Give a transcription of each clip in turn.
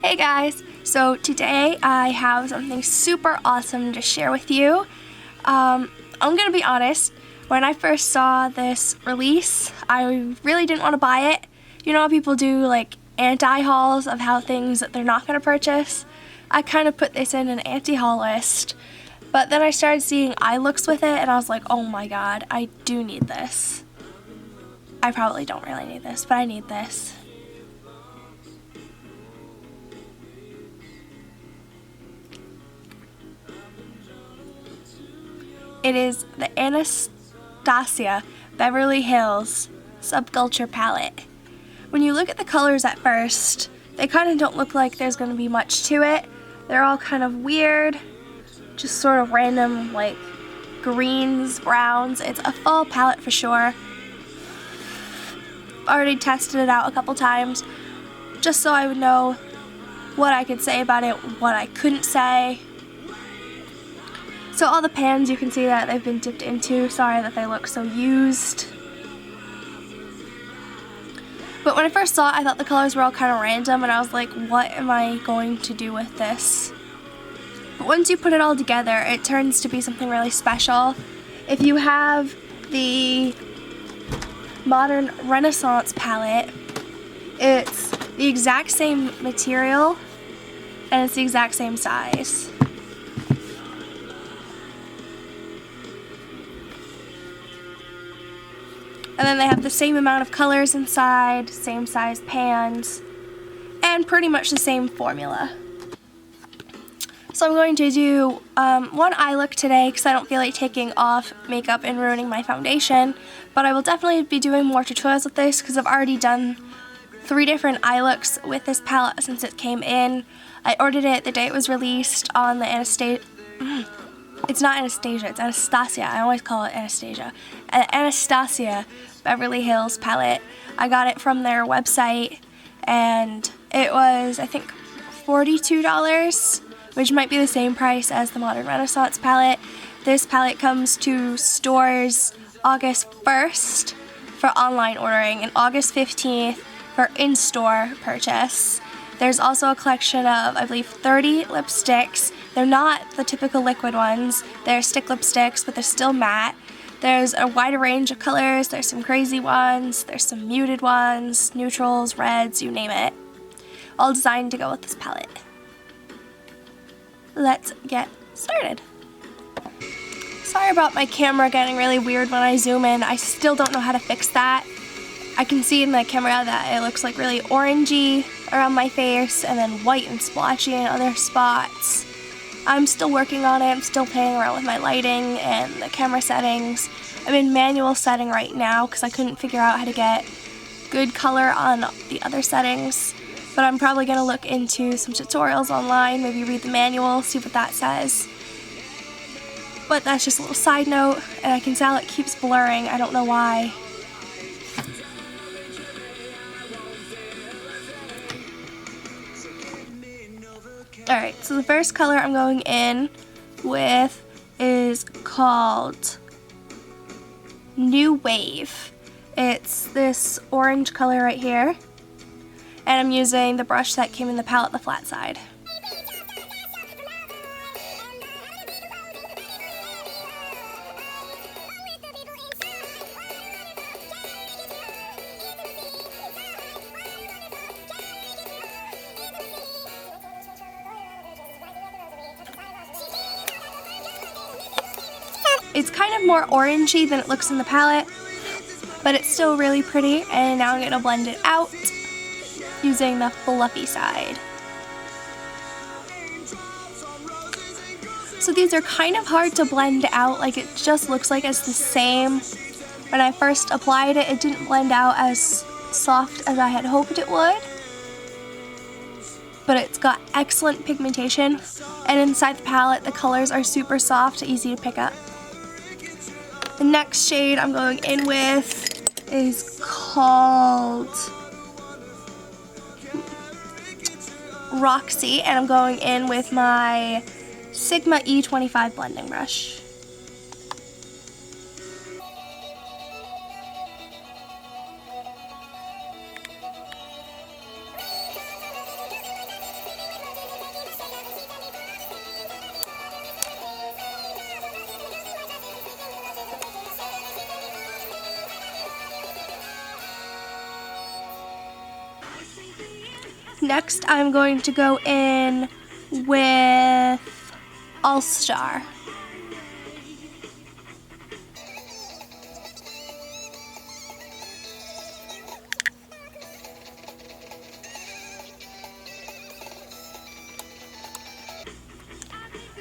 Hey guys, so today I have something super awesome to share with you. I'm gonna be honest, when I first saw this release, I really didn't want to buy it. You know how people do like anti-hauls of how things that they're not gonna purchase? I kind of put this in an anti-haul list, but then I started seeing eye looks with it and I was like, oh my god, I do need this. I probably don't really need this, but I need this. It is the Anastasia Beverly Hills Subculture palette. When you look at the colors at first, they kind of don't look like there's going to be much to it. They're all kind of weird, just sort of random like greens, browns. It's a fall palette for sure. Already tested it out a couple times just so I would know what I could say about it, what I couldn't say. So all the pans you can see that they've been dipped into. Sorry that they look so used. But when I first saw it, I thought the colors were all kind of random and I was like, what am I going to do with this? But once you put it all together, it turns to be something really special. If you have the Modern Renaissance palette, it's the exact same material and it's the exact same size. And then they have the same amount of colors inside, same size pans, and pretty much the same formula. So I'm going to do one eye look today because I don't feel like taking off makeup and ruining my foundation, but I will definitely be doing more tutorials with this because I've already done 3 different eye looks with this palette since it came in. I ordered it the day it was released on the Anastasia. It's not Anastasia, it's Anastasia. I always call it Anastasia. Anastasia Beverly Hills palette. I got it from their website and it was, I think, $42, which might be the same price as the Modern Renaissance palette. This palette comes to stores August 1st for online ordering and August 15th for in-store purchase. There's also a collection of, I believe, 30 lipsticks. They're not the typical liquid ones. They're stick lipsticks, but they're still matte. There's a wider range of colors. There's some crazy ones. There's some muted ones, neutrals, reds, you name it. All designed to go with this palette. Let's get started. Sorry about my camera getting really weird when I zoom in. I still don't know how to fix that. I can see in the camera that it looks like really orangey around my face and then white and splotchy in other spots. I'm still working on it. I'm still playing around with my lighting and the camera settings. I'm in manual setting right now because I couldn't figure out how to get good color on the other settings. But I'm probably going to look into some tutorials online, maybe read the manual, see what that says. But that's just a little side note, and I can tell it keeps blurring. I don't know why. Alright, so the first color I'm going in with is called New Wave. It's this orange color right here. And I'm using the brush that came in the palette, the flat side. It's kind of more orangey than it looks in the palette, but it's still really pretty, and now I'm going to blend it out using the fluffy side. So these are kind of hard to blend out, like it just looks like it's the same. When I first applied it, it didn't blend out as soft as I had hoped it would. But it's got excellent pigmentation, and inside the palette the colors are super soft, easy to pick up. The next shade I'm going in with is called Roxy, and I'm going in with my Sigma E25 blending brush. Next, I'm going to go in with All Star.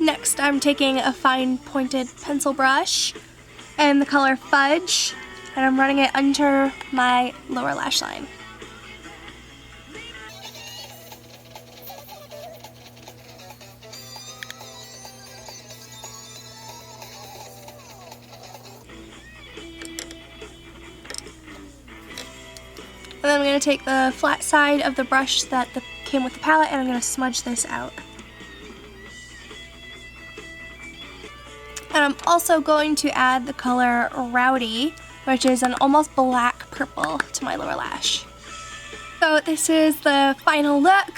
Next, I'm taking a fine pointed pencil brush and the color Fudge, and I'm running it under my lower lash line. And then I'm going to take the flat side of the brush that came with the palette, and I'm going to smudge this out. And I'm also going to add the color Rowdy, which is an almost black purple, to my lower lash. So this is the final look.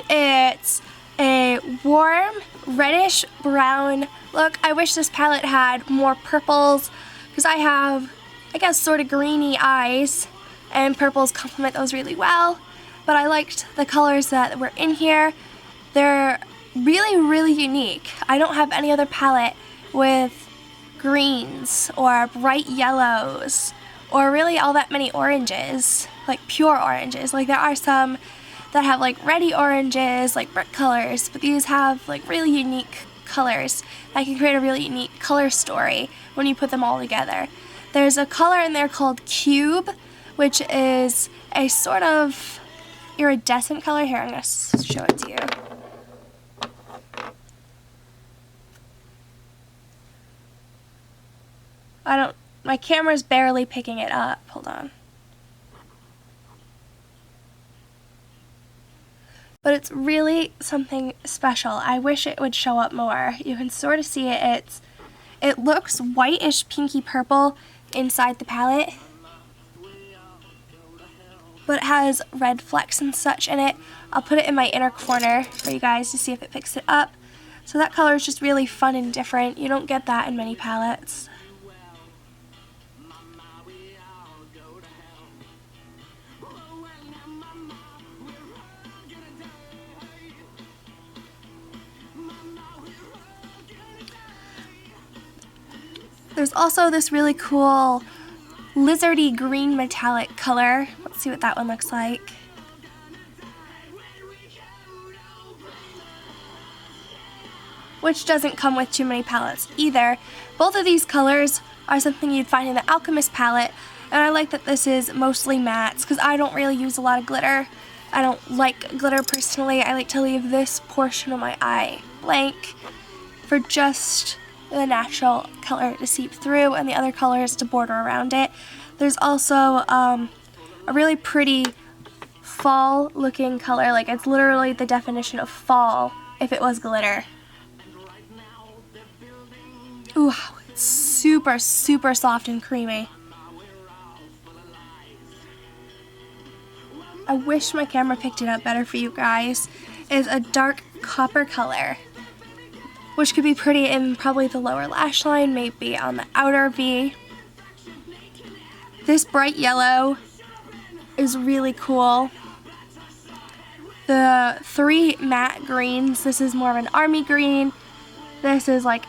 It's a warm reddish brown look. I wish this palette had more purples because I have, I guess, sort of greeny eyes, and purples complement those really well. But I liked the colors that were in here. They're really, really unique. I don't have any other palette with greens or bright yellows or really all that many oranges, like pure oranges. Like there are some that have like reddy oranges, like brick colors, but these have like really unique colors that can create a really unique color story when you put them all together. There's a color in there called Cube, which is a sort of iridescent color. Here, I'm going to show it to you. My camera's barely picking it up. Hold on. But it's really something special. I wish it would show up more. You can sort of see it. It looks whitish pinky purple inside the palette, but it has red flecks and such in it. I'll put it in my inner corner for you guys to see if it picks it up. So that color is just really fun and different. You don't get that in many palettes. There's also this really cool lizardy green metallic color. Let's see what that one looks like. Which doesn't come with too many palettes either. Both of these colors are something you'd find in the Alchemist palette, and I like that this is mostly mattes because I don't really use a lot of glitter. I don't like glitter personally. I like to leave this portion of my eye blank for just the natural color to seep through and the other colors to border around it. There's also a really pretty fall looking color, like it's literally the definition of fall if it was glitter. Ooh, it's super, super soft and creamy. I wish my camera picked it up better for you guys. It's a dark copper color, which could be pretty in probably the lower lash line, maybe on the outer V. This bright yellow is really cool. The three matte greens, this is more of an army green, this is like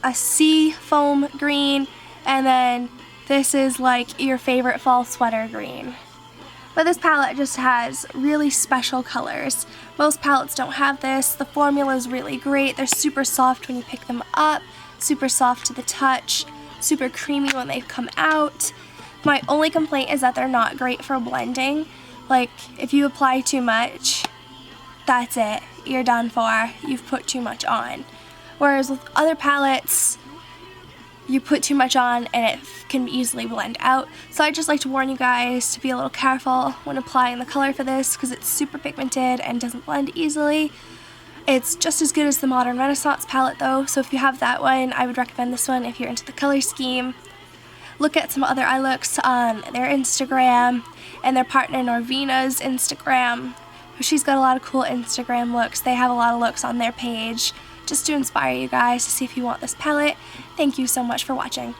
a sea foam green, and then this is like your favorite fall sweater green. But this palette just has really special colors. Most palettes don't have this. The formula is really great. They're super soft when you pick them up, super soft to the touch, super creamy when they come out. My only complaint is that they're not great for blending. Like, if you apply too much, that's it. You're done for. You've put too much on. Whereas with other palettes, you put too much on and it can easily blend out. So I just like to warn you guys to be a little careful when applying the color for this because it's super pigmented and doesn't blend easily. It's just as good as the Modern Renaissance palette though, so if you have that one, I would recommend this one if you're into the color scheme. Look at some other eye looks on their Instagram and their partner Norvina's Instagram. She's got a lot of cool Instagram looks. They have a lot of looks on their page just to inspire you guys to see if you want this palette. Thank you so much for watching.